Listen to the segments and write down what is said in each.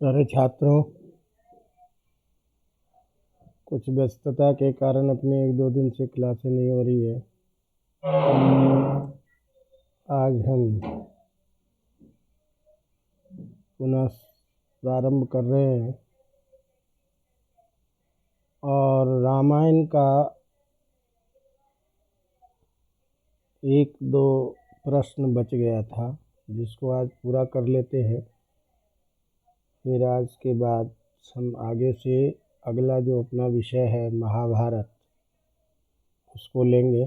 सारे छात्रों, कुछ व्यस्तता के कारण अपने 1-2 दिन से क्लासें नहीं हो रही है। आज हम पुनः प्रारंभ कर रहे हैं और रामायण का 1-2 प्रश्न बच गया था, जिसको आज पूरा कर लेते हैं। फिर आज के बाद हम आगे से अगला जो अपना विषय है महाभारत, उसको लेंगे।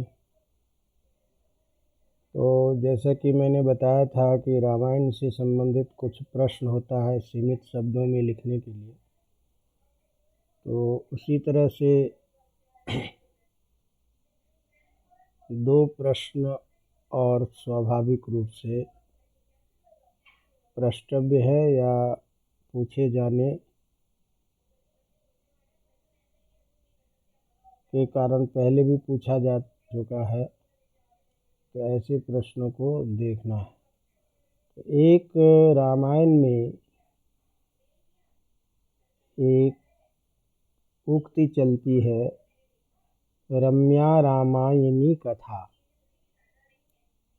तो जैसा कि मैंने बताया था कि रामायण से संबंधित कुछ प्रश्न होता है सीमित शब्दों में लिखने के लिए, तो उसी तरह से 2 प्रश्न और स्वाभाविक रूप से प्रष्टव्य है या पूछे जाने के कारण पहले भी पूछा जा चुका है, तो ऐसे प्रश्नों को देखना है। तो एक रामायण में एक उक्ति चलती है, रम्या रामायणी कथा।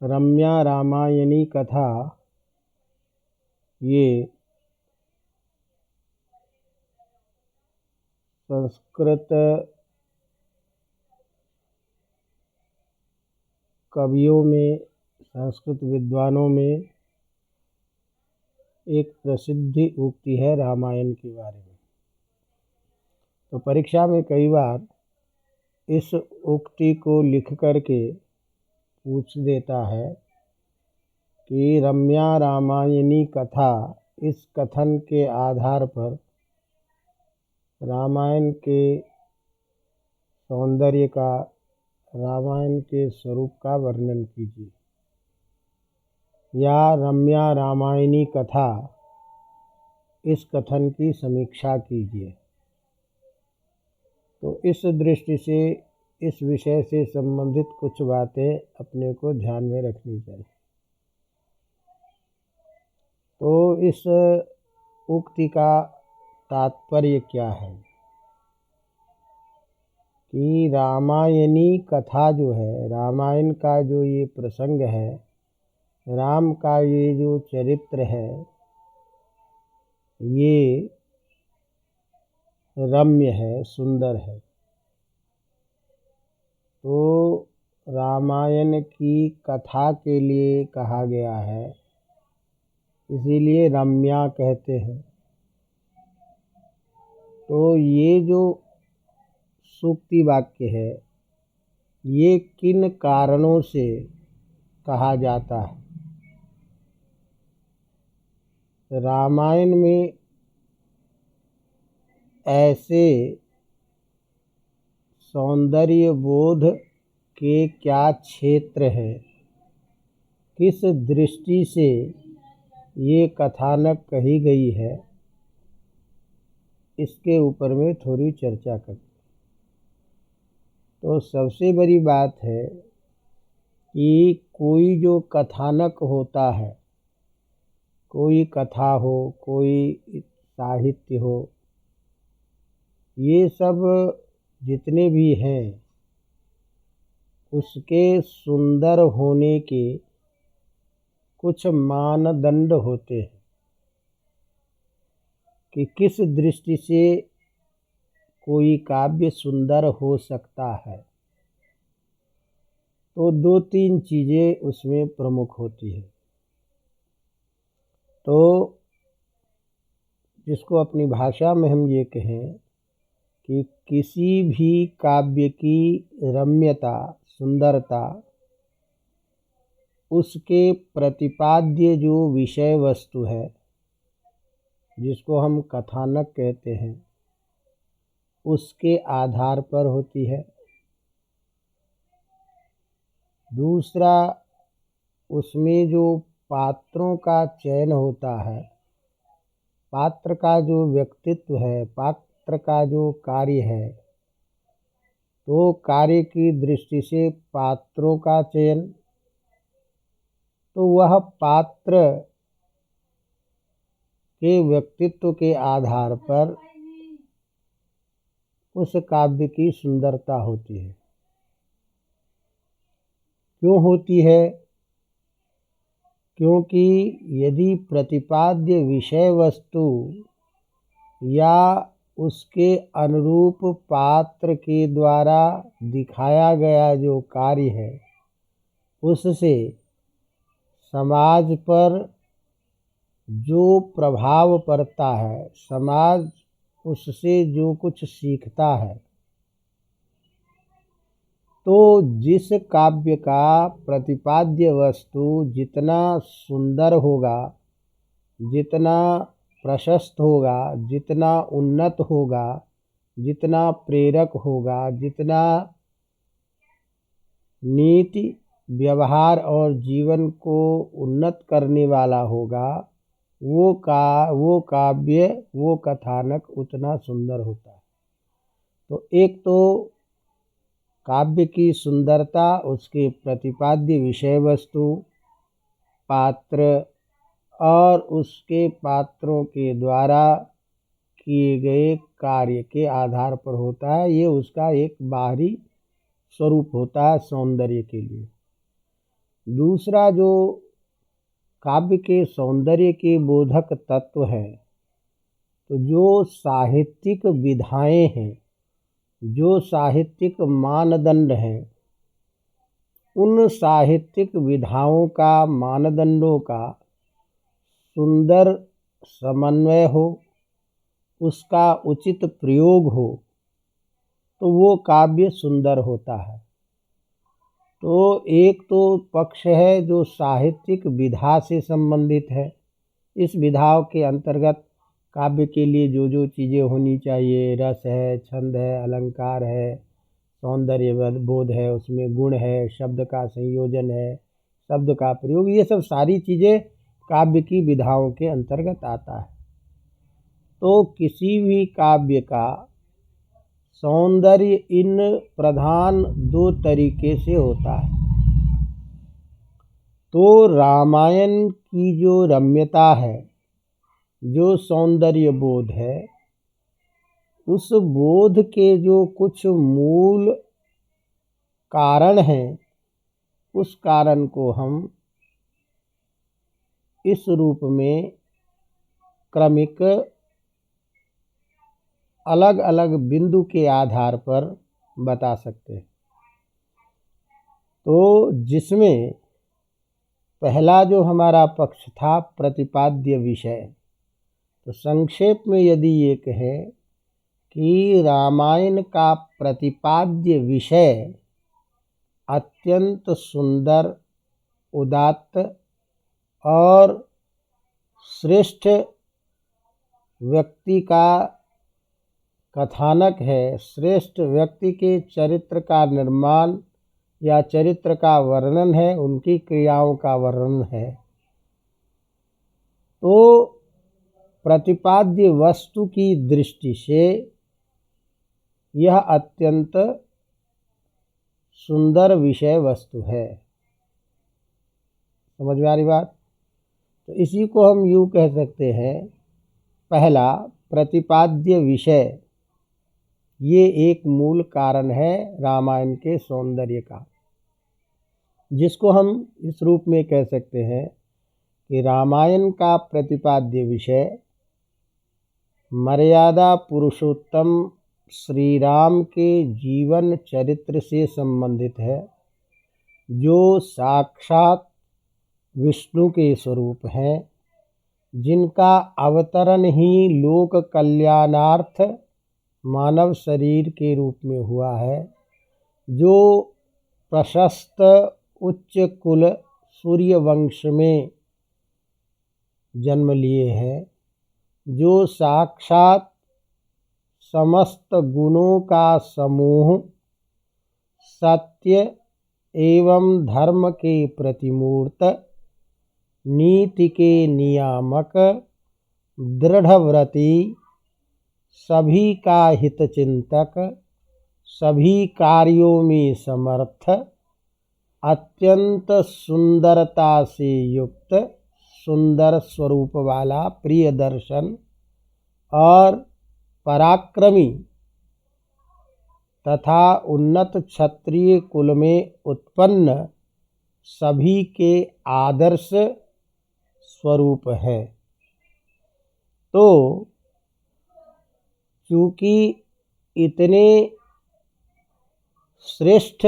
रम्या रामायणी कथा ये संस्कृत कवियों में, संस्कृत विद्वानों में एक प्रसिद्ध उक्ति है रामायण के बारे में। तो परीक्षा में कई बार इस उक्ति को लिख करके पूछ देता है कि रम्या रामायणी कथा, इस कथन के आधार पर रामायण के सौंदर्य का, रामायण के स्वरूप का वर्णन कीजिए, या रम्या रामायणी कथा, इस कथन की समीक्षा कीजिए। तो इस दृष्टि से इस विषय से संबंधित कुछ बातें अपने को ध्यान में रखनी चाहिए। तो इस उक्ति का तात्पर्य क्या है कि रामायणी कथा जो है, रामायण का जो ये प्रसंग है, राम का ये जो चरित्र है, ये रम्य है, सुंदर है। तो रामायण की कथा के लिए कहा गया है, इसीलिए रम्या कहते हैं। तो ये जो सूक्ति वाक्य है, ये किन कारणों से कहा जाता है? रामायण में ऐसे सौंदर्य बोध के क्या क्षेत्र हैं, किस दृष्टि से ये कथानक कही गई है, इसके ऊपर में थोड़ी चर्चा करते हैं। तो सबसे बड़ी बात है कि कोई जो कथानक होता है, कोई कथा हो, कोई साहित्य हो, ये सब जितने भी हैं, उसके सुंदर होने के कुछ मानदंड होते हैं कि किस दृष्टि से कोई काव्य सुंदर हो सकता है। तो 2-3 चीज़ें उसमें प्रमुख होती है। तो जिसको अपनी भाषा में हम ये कहें कि किसी भी काव्य की रम्यता, सुंदरता, उसके प्रतिपाद्य जो विषय वस्तु है, जिसको हम कथानक कहते हैं, उसके आधार पर होती है। दूसरा, उसमें जो पात्रों का चयन होता है, पात्र का जो व्यक्तित्व है, पात्र का जो कार्य है, तो कार्य की दृष्टि से पात्रों का चयन, तो वह पात्र के व्यक्तित्व के आधार पर उस काव्य की सुंदरता होती है। क्यों होती है? क्योंकि यदि प्रतिपाद्य विषय वस्तु या उसके अनुरूप पात्र के द्वारा दिखाया गया जो कार्य है उससे समाज पर जो प्रभाव पड़ता है, समाज उससे जो कुछ सीखता है, तो जिस काव्य का प्रतिपाद्य वस्तु जितना सुंदर होगा, जितना प्रशस्त होगा, जितना उन्नत होगा, जितना प्रेरक होगा, जितना नीति व्यवहार और जीवन को उन्नत करने वाला होगा, वो काव्य, वो कथानक उतना सुंदर होता है। तो एक तो काव्य की सुंदरता उसके प्रतिपाद्य विषय वस्तु, पात्र और उसके पात्रों के द्वारा किए गए कार्य के आधार पर होता है। ये उसका एक बाहरी स्वरूप होता है सौंदर्य के लिए। दूसरा जो काव्य के सौंदर्य के बोधक तत्व है, तो जो साहित्यिक विधाएं हैं, जो साहित्यिक मानदंड हैं, उन साहित्यिक विधाओं का, मानदंडों का सुंदर समन्वय हो, उसका उचित प्रयोग हो, तो वो काव्य सुंदर होता है। तो एक तो पक्ष है जो साहित्यिक विधा से संबंधित है। इस विधाओं के अंतर्गत काव्य के लिए जो जो चीज़ें होनी चाहिए, रस है, छंद है, अलंकार है, सौंदर्य बोध है, उसमें गुण है, शब्द का संयोजन है, शब्द का प्रयोग, ये सब सारी चीज़ें काव्य की विधाओं के अंतर्गत आता है। तो किसी भी काव्य का सौंदर्य इन प्रधान दो तरीके से होता है। तो रामायण की जो रम्यता है, जो सौंदर्य बोध है, उस बोध के जो कुछ मूल कारण हैं, उस कारण को हम इस रूप में क्रमिक अलग अलग बिंदु के आधार पर बता सकते हैं। तो जिसमें पहला जो हमारा पक्ष था प्रतिपाद्य विषय, तो संक्षेप में यदि ये कहें कि रामायण का प्रतिपाद्य विषय अत्यंत सुंदर, उदात्त और श्रेष्ठ व्यक्ति का कथानक है, श्रेष्ठ व्यक्ति के चरित्र का निर्माण या चरित्र का वर्णन है, उनकी क्रियाओं का वर्णन है। तो प्रतिपाद्य वस्तु की दृष्टि से यह अत्यंत सुंदर विषय वस्तु है। समझ में आ रही बात? तो इसी को हम यूँ कह सकते हैं, पहला प्रतिपाद्य विषय ये एक मूल कारण है रामायण के सौंदर्य का, जिसको हम इस रूप में कह सकते हैं कि रामायण का प्रतिपाद्य विषय मर्यादा पुरुषोत्तम श्री राम के जीवन चरित्र से संबंधित है, जो साक्षात विष्णु के स्वरूप हैं, जिनका अवतरण ही लोक कल्याणार्थ मानव शरीर के रूप में हुआ है, जो प्रशस्त उच्च कुल सूर्य वंश में जन्म लिए हैं, जो साक्षात समस्त गुणों का समूह, सत्य एवं धर्म के प्रतिमूर्त, नीति के नियामक, दृढ़व्रती, सभी का हितचिंतक, सभी कार्यों में समर्थ, अत्यंत सुंदरता से युक्त, सुंदर स्वरूप वाला, प्रिय दर्शन और पराक्रमी तथा उन्नत क्षत्रिय कुल में उत्पन्न सभी के आदर्श स्वरूप है। तो चूँकि इतने श्रेष्ठ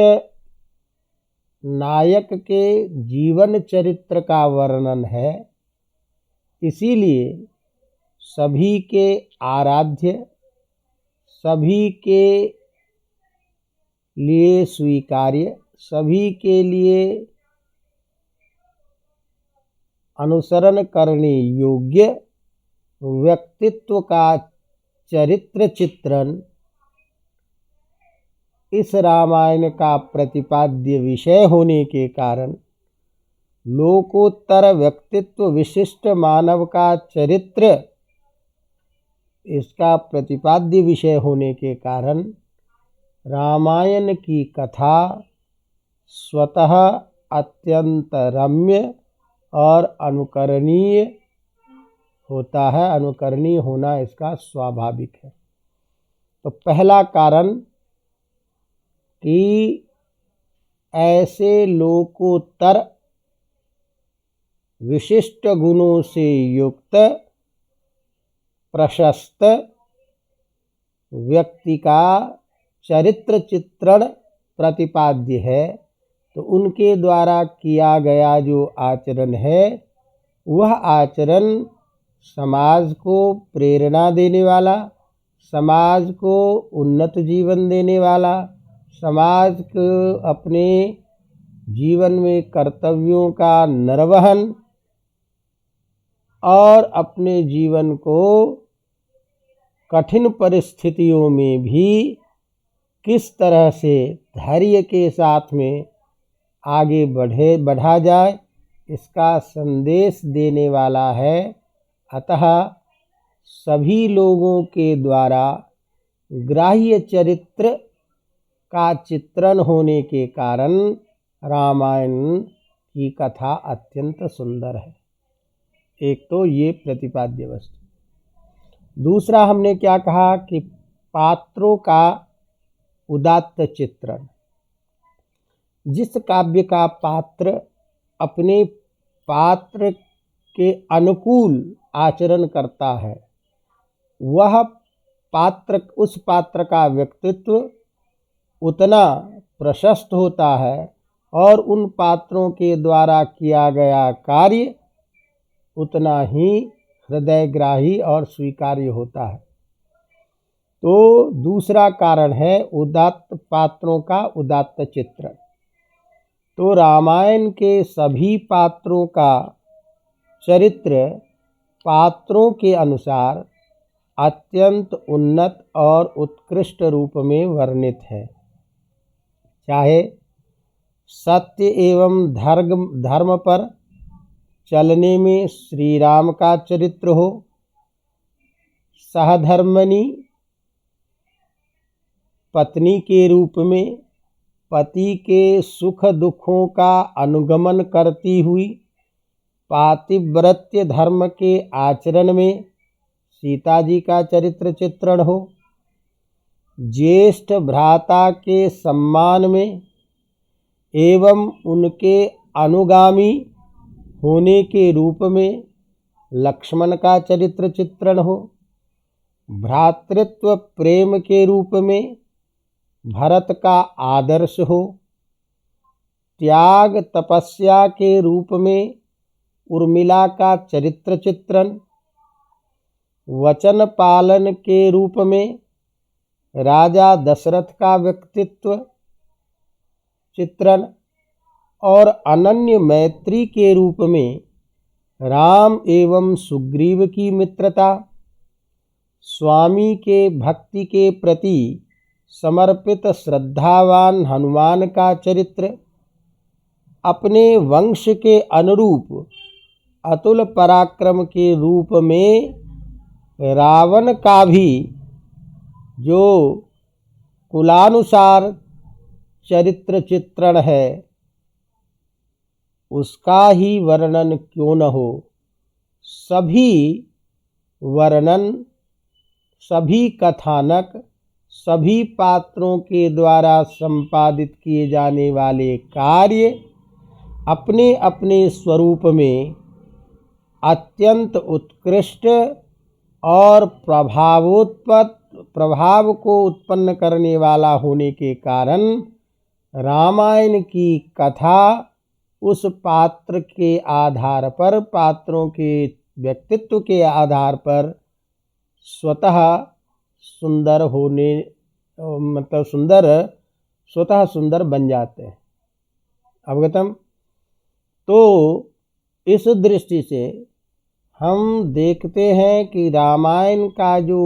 नायक के जीवन चरित्र का वर्णन है, इसीलिए सभी के आराध्य, सभी के लिए स्वीकार्य, सभी के लिए अनुसरण करने योग्य व्यक्तित्व का चरित्र चित्रण इस रामायण का प्रतिपाद्य विषय होने के कारण, लोकोत्तर व्यक्तित्व विशिष्ट मानव का चरित्र इसका प्रतिपाद्य विषय होने के कारण रामायण की कथा स्वतः अत्यंत रम्य और अनुकरणीय होता है। अनुकरणीय होना इसका स्वाभाविक है। तो पहला कारण कि ऐसे लोकोत्तर विशिष्ट गुणों से युक्त प्रशस्त व्यक्ति का चरित्र चित्रण प्रतिपाद्य है। तो उनके द्वारा किया गया जो आचरण है, वह आचरण समाज को प्रेरणा देने वाला, समाज को उन्नत जीवन देने वाला, समाज को अपने जीवन में कर्तव्यों का निर्वहन और अपने जीवन को कठिन परिस्थितियों में भी किस तरह से धैर्य के साथ में आगे बढ़ा जाए, इसका संदेश देने वाला है। अतः सभी लोगों के द्वारा ग्राह्य चरित्र का चित्रण होने के कारण रामायण की कथा अत्यंत सुंदर है। एक तो ये प्रतिपाद्य वस्तु। दूसरा हमने क्या कहा कि पात्रों का उदात्त चित्रण। जिस काव्य का पात्र अपने पात्र के अनुकूल आचरण करता है, वह पात्र, उस पात्र का व्यक्तित्व उतना प्रशस्त होता है और उन पात्रों के द्वारा किया गया कार्य उतना ही हृदयग्राही और स्वीकार्य होता है। तो दूसरा कारण है उदात्त पात्रों का उदात्त चित्रण। तो रामायण के सभी पात्रों का चरित्र पात्रों के अनुसार अत्यंत उन्नत और उत्कृष्ट रूप में वर्णित है। चाहे सत्य एवं धर्म पर चलने में श्री राम का चरित्र हो, सहधर्मिणी पत्नी के रूप में पति के सुख दुखों का अनुगमन करती हुई पातिव्रत्य धर्म के आचरण में सीता जी का चरित्र चित्रण हो, ज्येष्ठ भ्राता के सम्मान में एवं उनके अनुगामी होने के रूप में लक्ष्मण का चरित्र चित्रण हो, भ्रातृत्व प्रेम के रूप में भरत का आदर्श हो, त्याग तपस्या के रूप में उर्मिला का चरित्र चित्रण, वचन पालन के रूप में राजा दशरथ का व्यक्तित्व चित्रण और अनन्य मैत्री के रूप में राम एवं सुग्रीव की मित्रता, स्वामी के भक्ति के प्रति समर्पित श्रद्धावान हनुमान का चरित्र, अपने वंश के अनुरूप अतुल पराक्रम के रूप में रावण का भी जो कुलानुसार चरित्र चित्रण है, उसका ही वर्णन क्यों न हो। सभी वर्णन, सभी कथानक, सभी पात्रों के द्वारा संपादित किए जाने वाले कार्य अपने अपने स्वरूप में अत्यंत उत्कृष्ट और प्रभाव को उत्पन्न करने वाला होने के कारण रामायण की कथा उस पात्र के आधार पर, पात्रों के व्यक्तित्व के आधार पर स्वतः सुंदर होने स्वतः सुंदर बन जाते हैं। अवगतम। तो इस दृष्टि से हम देखते हैं कि रामायण का जो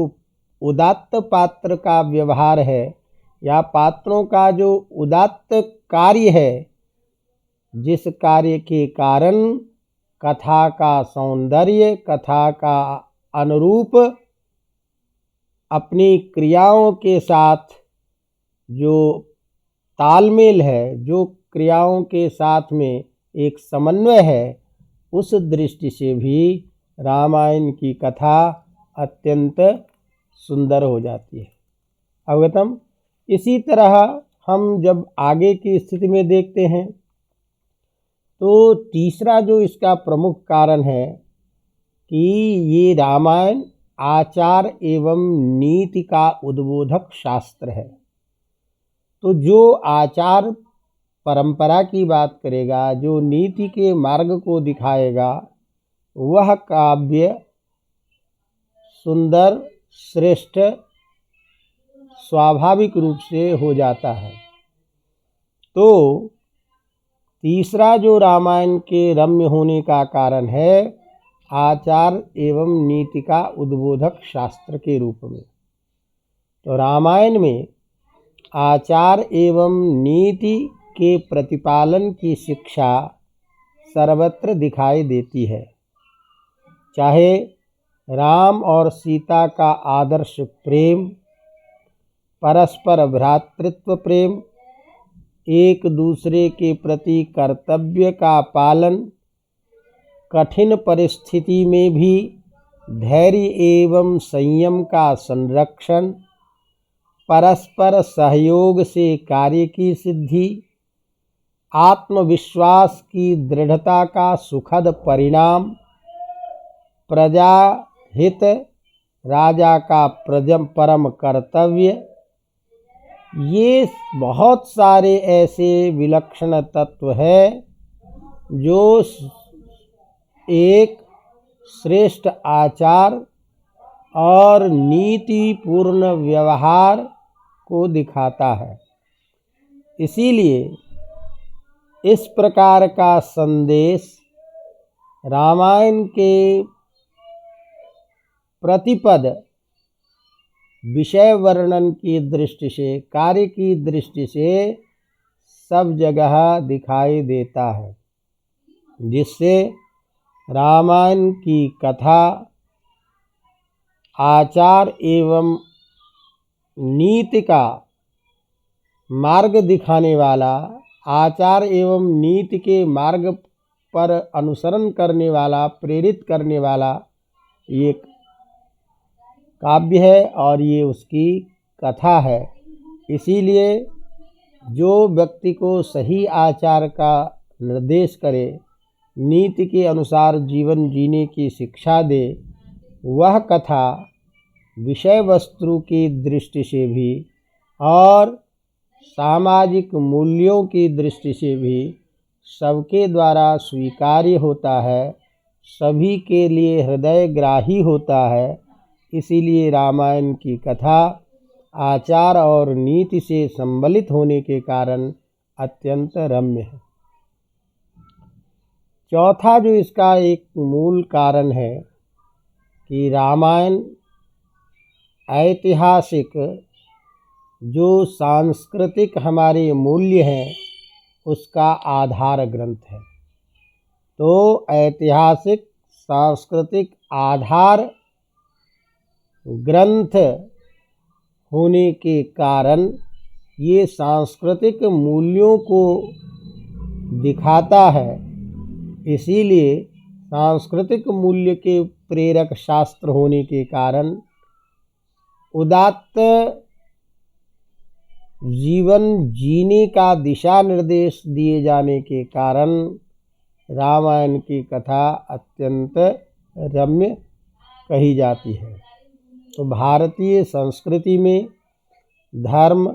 उदात्त पात्र का व्यवहार है या पात्रों का जो उदात्त कार्य है, जिस कार्य के कारण कथा का सौंदर्य, कथा का अनुरूप अपनी क्रियाओं के साथ जो तालमेल है, जो क्रियाओं के साथ में एक समन्वय है, उस दृष्टि से भी रामायण की कथा अत्यंत सुंदर हो जाती है। अवगतम। इसी तरह हम जब आगे की स्थिति में देखते हैं तो तीसरा जो इसका प्रमुख कारण है कि ये रामायण आचार एवं नीति का उद्बोधक शास्त्र है। तो जो आचार परंपरा की बात करेगा, जो नीति के मार्ग को दिखाएगा, वह काव्य सुंदर, श्रेष्ठ स्वाभाविक रूप से हो जाता है। तो तीसरा जो रामायण के रम्य होने का कारण है, आचार एवं नीति का उद्बोधक शास्त्र के रूप में। तो रामायण में आचार एवं नीति के प्रतिपालन की शिक्षा सर्वत्र दिखाई देती है। चाहे राम और सीता का आदर्श प्रेम, परस्पर भ्रातृत्व प्रेम, एक दूसरे के प्रति कर्तव्य का पालन, कठिन परिस्थिति में भी धैर्य एवं संयम का संरक्षण, परस्पर सहयोग से कार्य की सिद्धि, आत्मविश्वास की दृढ़ता का सुखद परिणाम, प्रजा हित, राजा का परम कर्तव्य, ये बहुत सारे ऐसे विलक्षण तत्व हैं जो एक श्रेष्ठ आचार और नीतिपूर्ण व्यवहार को दिखाता है। इसीलिए इस प्रकार का संदेश रामायण के प्रतिपद विषय वर्णन की दृष्टि से, कार्य की दृष्टि से सब जगह दिखाई देता है, जिससे रामायण की कथा आचार एवं नीति का मार्ग दिखाने वाला, आचार एवं नीति के मार्ग पर अनुसरण करने वाला, प्रेरित करने वाला ये काव्य है और ये उसकी कथा है। इसीलिए जो व्यक्ति को सही आचार का निर्देश करे, नीति के अनुसार जीवन जीने की शिक्षा दे, वह कथा विषय वस्तु की दृष्टि से भी और सामाजिक मूल्यों की दृष्टि से भी सबके द्वारा स्वीकार्य होता है, सभी के लिए हृदयग्राही होता है। इसीलिए रामायण की कथा आचार और नीति से संबलित होने के कारण अत्यंत रम्य है। चौथा जो इसका एक मूल कारण है कि रामायण ऐतिहासिक जो सांस्कृतिक हमारे मूल्य हैं उसका आधार ग्रंथ है। तो ऐतिहासिक सांस्कृतिक आधार ग्रंथ होने के कारण ये सांस्कृतिक मूल्यों को दिखाता है। इसीलिए सांस्कृतिक मूल्य के प्रेरक शास्त्र होने के कारण, उदात्त जीवन जीने का दिशा निर्देश दिए जाने के कारण रामायण की कथा अत्यंत रम्य कही जाती है। तो भारतीय संस्कृति में धर्म,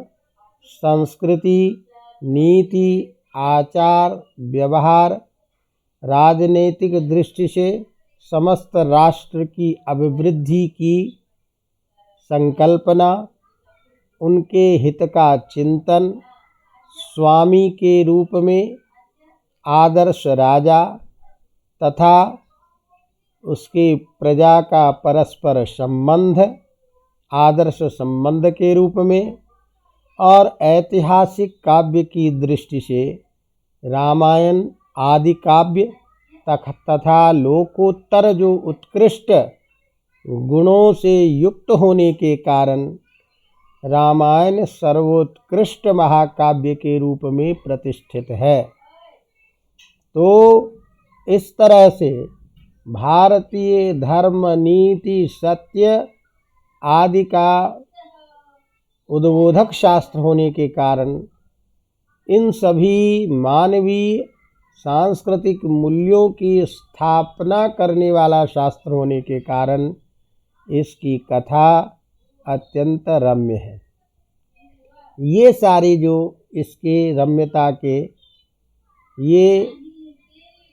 संस्कृति, नीति, आचार, व्यवहार, राजनीतिक दृष्टि से समस्त राष्ट्र की अभिवृद्धि की संकल्पना, उनके हित का चिंतन, स्वामी के रूप में आदर्श राजा तथा उसके प्रजा का परस्पर संबंध आदर्श संबंध के रूप में, और ऐतिहासिक काव्य की दृष्टि से रामायण आदि काव्य तथा लोकोत्तर जो उत्कृष्ट गुणों से युक्त होने के कारण रामायण सर्वोत्कृष्ट महाकाव्य के रूप में प्रतिष्ठित है। तो इस तरह से भारतीय धर्म, नीति, सत्य आदि का उद्बोधक शास्त्र होने के कारण, इन सभी मानवीय सांस्कृतिक मूल्यों की स्थापना करने वाला शास्त्र होने के कारण इसकी कथा अत्यंत रम्य है। ये सारे जो इसके रम्यता के ये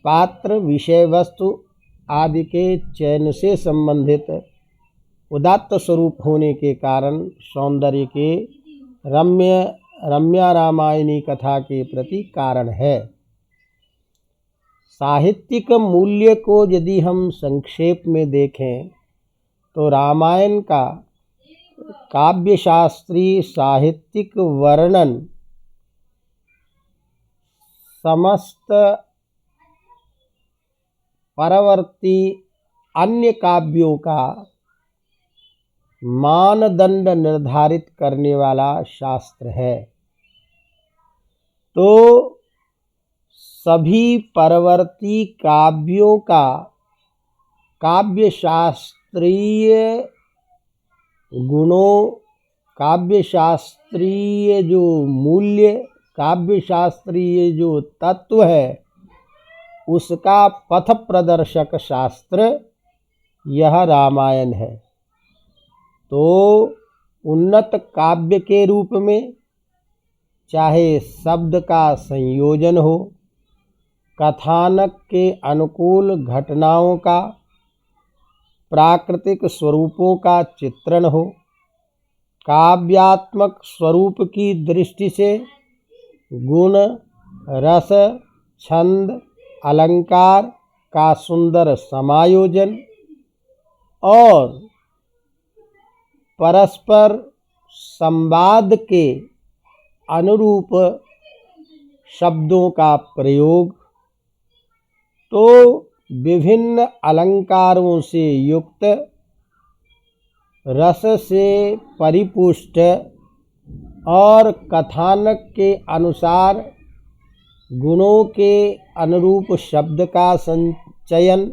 पात्र, विषय वस्तु आदि के चयन से संबंधित उदात्त स्वरूप होने के कारण सौंदर्य के रम्या रामायणी कथा के प्रति कारण है। साहित्यिक मूल्य को यदि हम संक्षेप में देखें तो रामायण का काव्यशास्त्रीय साहित्यिक वर्णन समस्त परवर्ती अन्य काव्यों का मानदंड निर्धारित करने वाला शास्त्र है। तो सभी परवर्ती काव्यों का काव्यशास्त्रीय गुणों, काव्यशास्त्रीय जो मूल्य, काव्यशास्त्रीय जो तत्व है, उसका पथ प्रदर्शक शास्त्र यह रामायण है। तो उन्नत काव्य के रूप में चाहे शब्द का संयोजन हो, कथानक के अनुकूल घटनाओं का, प्राकृतिक स्वरूपों का चित्रण हो, काव्यात्मक स्वरूप की दृष्टि से गुण, रस, छंद, अलंकार का सुंदर समायोजन और परस्पर संवाद के अनुरूप शब्दों का प्रयोग, तो विभिन्न अलंकारों से युक्त, रस से परिपुष्ट और कथानक के अनुसार गुणों के अनुरूप शब्द का संचयन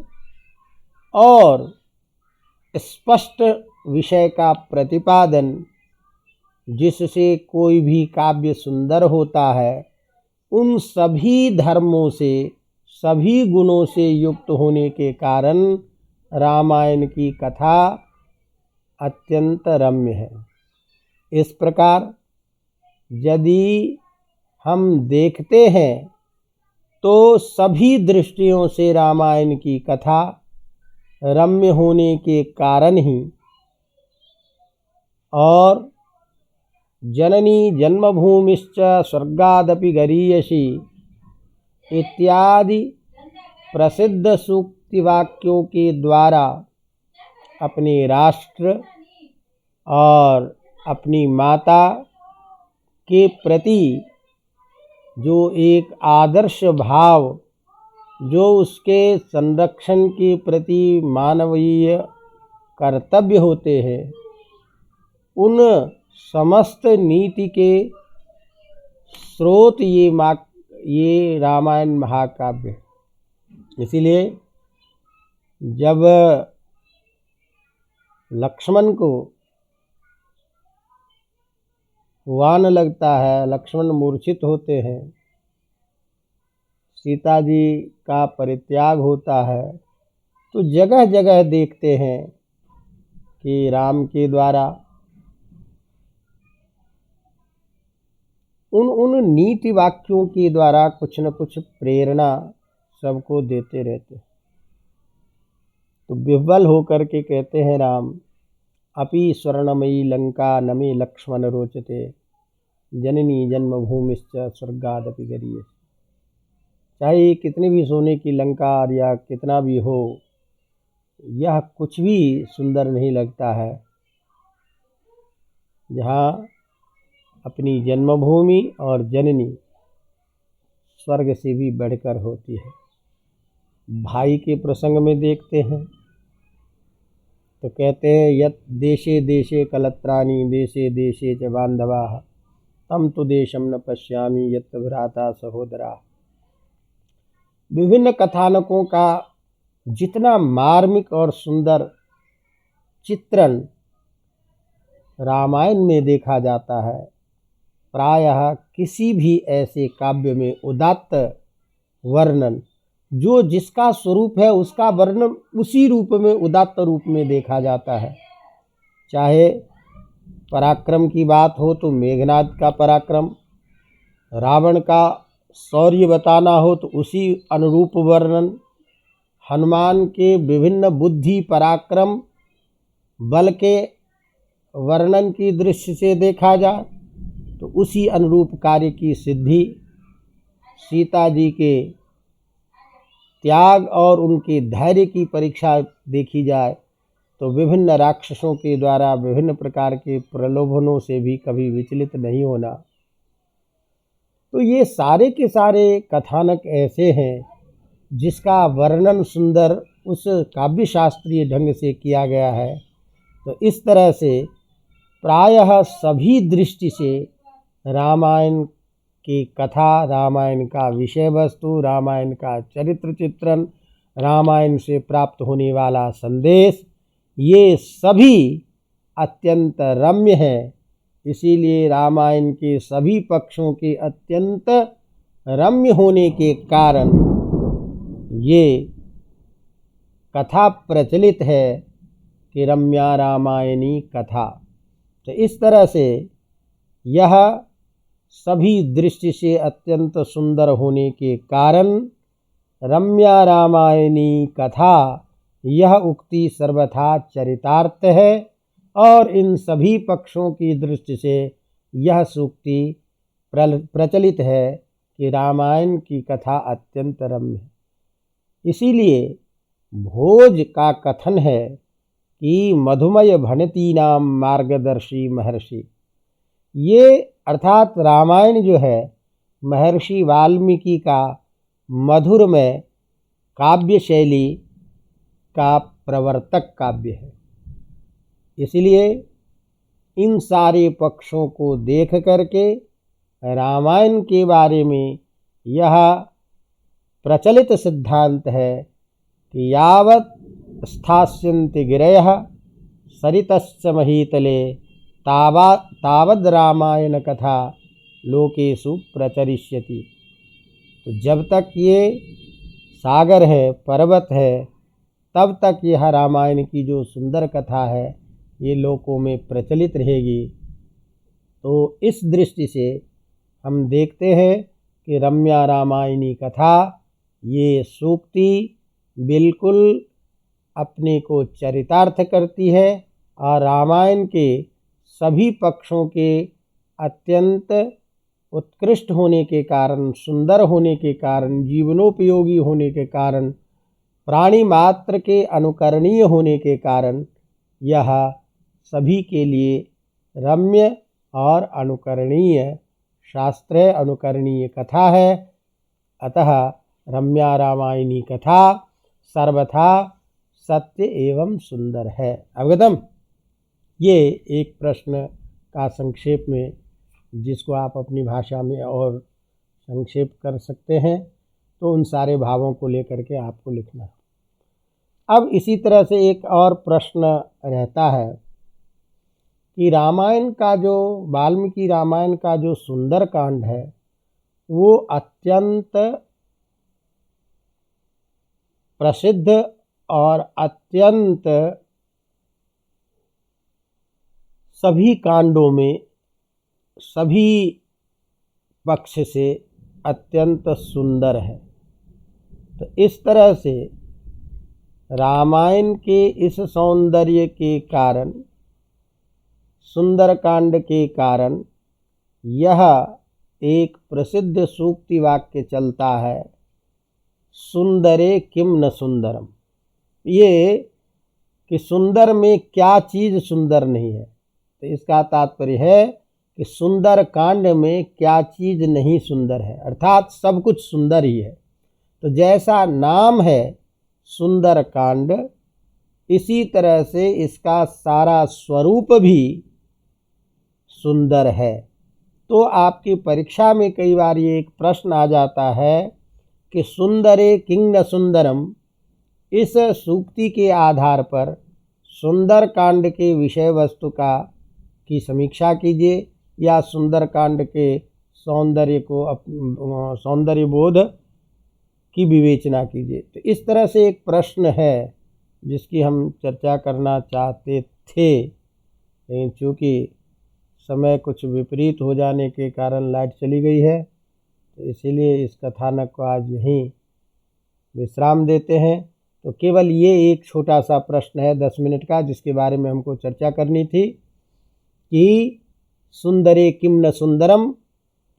और स्पष्ट विषय का प्रतिपादन, जिससे कोई भी काव्य सुंदर होता है, उन सभी धर्मों से, सभी गुणों से युक्त होने के कारण रामायण की कथा अत्यंत रम्य है। इस प्रकार यदि हम देखते हैं तो सभी दृष्टियों से रामायण की कथा रम्य होने के कारण ही और जननी जन्मभूमिश्च स्वर्गादपि गरीयसी इत्यादि प्रसिद्ध सूक्ति वाक्यों के द्वारा अपने राष्ट्र और अपनी माता के प्रति जो एक आदर्श भाव, जो उसके संरक्षण के प्रति मानवीय कर्तव्य होते हैं, उन समस्त नीति के स्रोत ये रामायण महाकाव्य। इसीलिए जब लक्ष्मण को वान लगता है, लक्ष्मण मूर्छित होते हैं, सीता जी का परित्याग होता है, तो जगह जगह देखते हैं कि राम के द्वारा उन नीति वाक्यों के द्वारा कुछ न कुछ प्रेरणा सबको देते रहते हैं। तो विह्वल होकर के कहते हैं राम, अपि स्वर्णमयी लंका न मे लक्ष्मण रोचते, जननी जन्मभूमिश्च स्वर्गादपि गरीयसी। चाहे कितनी भी सोने की लंका या कितना भी हो, यह कुछ भी सुंदर नहीं लगता है जहाँ अपनी जन्मभूमि और जननी स्वर्ग से भी बढ़कर होती है। भाई के प्रसंग में देखते हैं तो कहते हैं, यत देशे देशे कलत्राणि देशे देशे च बांधवाः तम तो देशम न पश्यामि यत भ्राता सहोदरा। विभिन्न कथानकों का जितना मार्मिक और सुंदर चित्रण रामायण में देखा जाता है, प्रायः किसी भी ऐसे काव्य में उदात्त वर्णन, जो जिसका स्वरूप है उसका वर्णन उसी रूप में, उदात्त रूप में देखा जाता है। चाहे पराक्रम की बात हो तो मेघनाद का पराक्रम, रावण का शौर्य बताना हो तो उसी अनुरूप वर्णन, हनुमान के विभिन्न बुद्धि पराक्रम बल के वर्णन की दृष्टि से देखा जाए तो उसी अनुरूप कार्य की सिद्धि, सीता जी के त्याग और उनके धैर्य की परीक्षा देखी जाए तो विभिन्न राक्षसों के द्वारा विभिन्न प्रकार के प्रलोभनों से भी कभी विचलित नहीं होना। तो ये सारे के सारे कथानक ऐसे हैं जिसका वर्णन सुंदर उस काव्य शास्त्रीय ढंग से किया गया है। तो इस तरह से प्रायः सभी दृष्टि से रामायण की कथा, रामायण का विषय वस्तु, रामायण का चरित्र चित्रण, रामायण से प्राप्त होने वाला संदेश, ये सभी अत्यंत रम्य है। इसीलिए रामायण के सभी पक्षों के अत्यंत रम्य होने के कारण ये कथा प्रचलित है कि रम्या रामायणी कथा। तो इस तरह से यह सभी दृष्टि से अत्यंत सुंदर होने के कारण रम्या रामायणी कथा, यह उक्ति सर्वथा चरितार्थ है और इन सभी पक्षों की दृष्टि से यह सूक्ति प्रचलित है कि रामायण की कथा अत्यंत रम्य है। इसीलिए भोज का कथन है कि मधुमय भणती नाम मार्गदर्शी महर्षि। ये अर्थात रामायण जो है महर्षि वाल्मीकि का मधुरमय काव्य शैली का प्रवर्तक काव्य है। इसलिए इन सारे पक्षों को देख करके रामायण के बारे में यह प्रचलित सिद्धांत है कि यावत् स्थास्यन्ति गिरयः सरितश्च महीतले तावद् रामायण कथा लोकेषु प्रचरिष्यति। तो जब तक ये सागर है, पर्वत है, तब तक यह रामायण की जो सुंदर कथा है ये लोकों में प्रचलित रहेगी। तो इस दृष्टि से हम देखते हैं कि रम्या रामायणी कथा, ये सूक्ति बिल्कुल अपने को चरितार्थ करती है और रामायण के सभी पक्षों के अत्यंत उत्कृष्ट होने के कारण, सुंदर होने के कारण, जीवनोपयोगी होने के कारण, प्राणी मात्र के अनुकरणीय होने के कारण यह सभी के लिए रम्य और अनुकरणीय, शास्त्रीय अनुकरणीय कथा है। अतः रम्या रामायणी कथा सर्वथा सत्य एवं सुंदर है। अवगतम। ये एक प्रश्न का संक्षेप में, जिसको आप अपनी भाषा में और संक्षेप कर सकते हैं, तो उन सारे भावों को लेकर के आपको लिखना है। अब इसी तरह से एक और प्रश्न रहता है कि रामायण का जो वाल्मीकि रामायण का जो सुंदर कांड है वो अत्यंत प्रसिद्ध और अत्यंत सभी कांडों में सभी पक्ष से अत्यंत सुंदर है। तो इस तरह से रामायण के इस सौंदर्य के कारण, सुंदरकांड के कारण यह एक प्रसिद्ध सूक्ति वाक्य चलता है, सुंदरे किम न सुंदरम। ये कि सुंदर में क्या चीज़ सुंदर नहीं है, तो इसका तात्पर्य है कि सुंदर कांड में क्या चीज़ नहीं सुंदर है, अर्थात सब कुछ सुंदर ही है। तो जैसा नाम है सुंदर कांड, इसी तरह से इसका सारा स्वरूप भी सुंदर है। तो आपकी परीक्षा में कई बार ये एक प्रश्न आ जाता है कि सुंदरे किंग न सुंदरम, इस सूक्ति के आधार पर सुंदर कांड के विषय वस्तु की समीक्षा कीजिए या सुंदर कांड के सौंदर्य को सौंदर्य बोध की विवेचना कीजिए। तो इस तरह से एक प्रश्न है जिसकी हम चर्चा करना चाहते थे, लेकिन चूँकि समय कुछ विपरीत हो जाने के कारण लाइट चली गई है, तो इसीलिए इस कथानक को आज यहीं विश्राम देते हैं। तो केवल ये एक छोटा सा प्रश्न है 10 मिनट का, जिसके बारे में हमको चर्चा करनी थी कि सुंदरे किम न सुंदरम।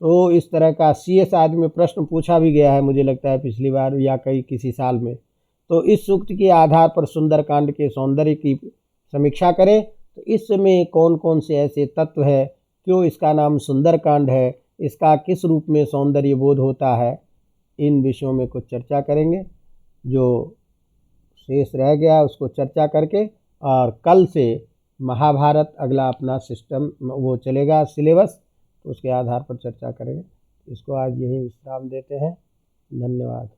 तो इस तरह का CS आदि में प्रश्न पूछा भी गया है, मुझे लगता है पिछली बार या किसी साल में। तो इस सूक्त के आधार पर सुंदरकांड के सौंदर्य की समीक्षा करें। तो इसमें कौन कौन से ऐसे तत्व है, क्यों इसका नाम सुंदरकांड है, इसका किस रूप में सौंदर्य बोध होता है, इन विषयों में कुछ चर्चा करेंगे। जो शेष रह गया उसको चर्चा करके, और कल से महाभारत अगला अपना सिस्टम वो चलेगा सिलेबस, तो उसके आधार पर चर्चा करेंगे। इसको आज यहीं विश्राम देते हैं। धन्यवाद।